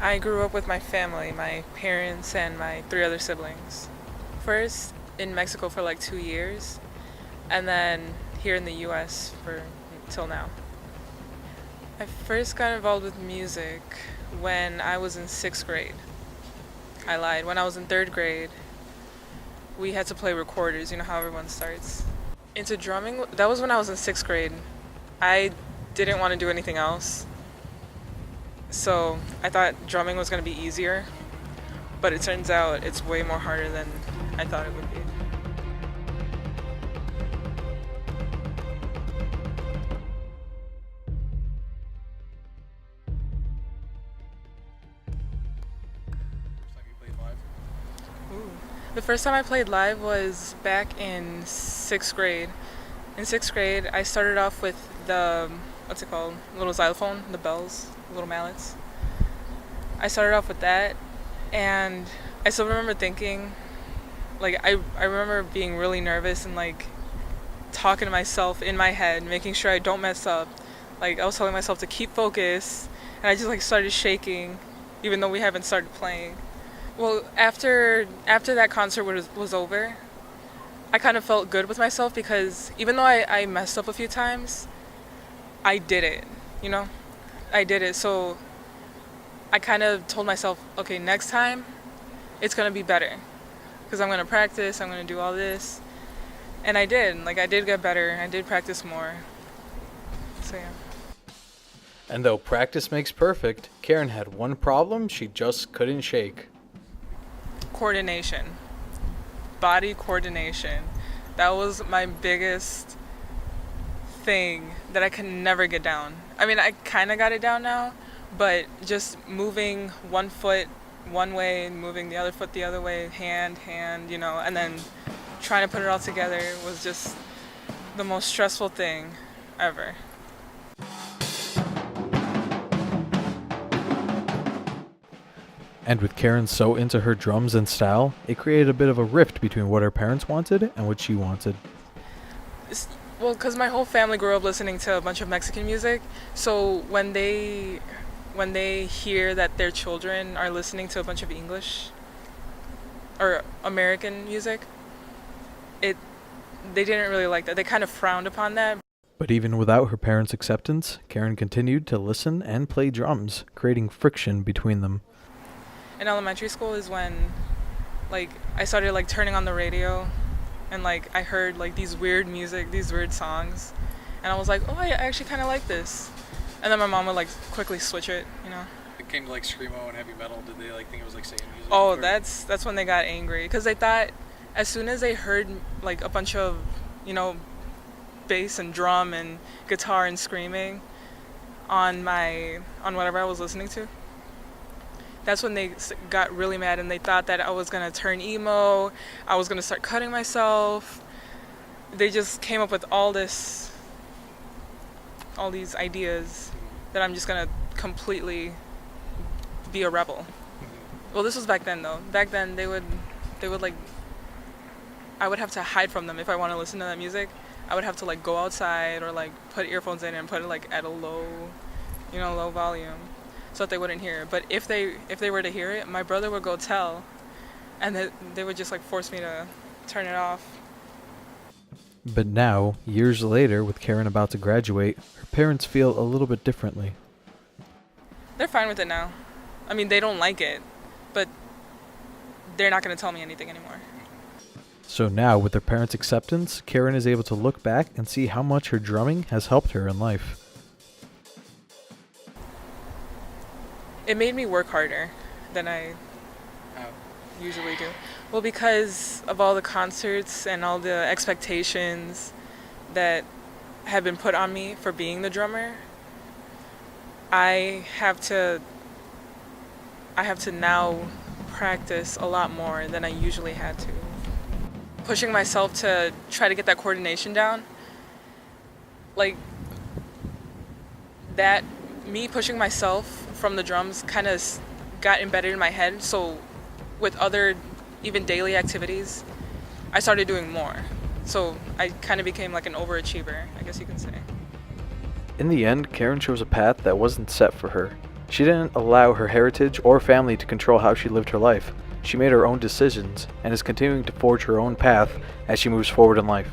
I grew up with my family, my parents, and my three other siblings. First in Mexico for like 2 years, and then here in the US for till now. I first got involved with music when I was in sixth grade. I lied. When I was in third grade, we had to play recorders, you know how everyone starts. Into drumming, that was when I was in sixth grade. I didn't want to do anything else, so I thought drumming was going to be easier, but it turns out it's way more harder than I thought it would be. First time you played live? Ooh. The first time I played live was back in sixth grade. In sixth grade, I started off with the, what's it called? Little xylophone, the bells, little mallets. I started off with that, and I still remember thinking, like, I remember being really nervous and, like, talking to myself in my head, making sure I don't mess up. Like, I was telling myself to keep focus, and I just, like, started shaking, even though we haven't started playing. Well, after that concert was over, I kind of felt good with myself because even though I messed up a few times, I did it, you know? I did it, so I kind of told myself, okay, next time, it's going to be better. Because I'm going to practice, I'm going to do all this. And I did. Like, I did get better. I did practice more. So, yeah. And though practice makes perfect, Karen had one problem she just couldn't shake. Coordination. Body coordination. That was my biggest thing that I could never get down. I mean, I kind of got it down now, but just moving one foot one way, moving the other foot the other way, hand, you know, and then trying to put it all together was just the most stressful thing ever. And with Karen so into her drums and style, it created a bit of a rift between what her parents wanted and what she wanted. Well, because my whole family grew up listening to a bunch of Mexican music, so when they hear that their children are listening to a bunch of English or American music, they didn't really like that. They kind of frowned upon that. But even without her parents' acceptance, Karen continued to listen and play drums, creating friction between them. In elementary school is when, like, I started, like, turning on the radio, and, like, I heard, like, these weird music, these weird songs, and I was like, oh, I actually kind of like this. And then my mom would, like, quickly switch it, you know. It came to like screamo and heavy metal. Did they like think it was like Satan music? Oh, or- that's when they got angry, because they thought as soon as they heard, like, a bunch of, you know, bass and drum and guitar and screaming on whatever I was listening to, that's when they got really mad, and they thought that I was going to turn emo, I was going to start cutting myself. They just came up with all these ideas that I'm just going to completely be a rebel. Well, this was back then, though. Back then, they would like, I would have to hide from them if I want to listen to that music. I would have to, like, go outside or, like, put earphones in and put it, like, at a low volume, so that they wouldn't hear it. But if they were to hear it, my brother would go tell, and they would just, like, force me to turn it off. But now, years later, with Karen about to graduate, her parents feel a little bit differently. They're fine with it now. I mean, they don't like it, but they're not going to tell me anything anymore. So now, with her parents' acceptance, Karen is able to look back and see how much her drumming has helped her in life. It made me work harder than I How? usually do. Well, because of all the concerts and all the expectations that have been put on me for being the drummer, I have to now practice a lot more than I usually had to. Pushing myself to try to get that coordination down, like, that, me pushing myself from the drums kind of got embedded in my head, so with other even daily activities, I started doing more. So I kind of became like an overachiever, I guess you can say. In the end, Karen chose a path that wasn't set for her. She didn't allow her heritage or family to control how she lived her life. She made her own decisions and is continuing to forge her own path as she moves forward in life.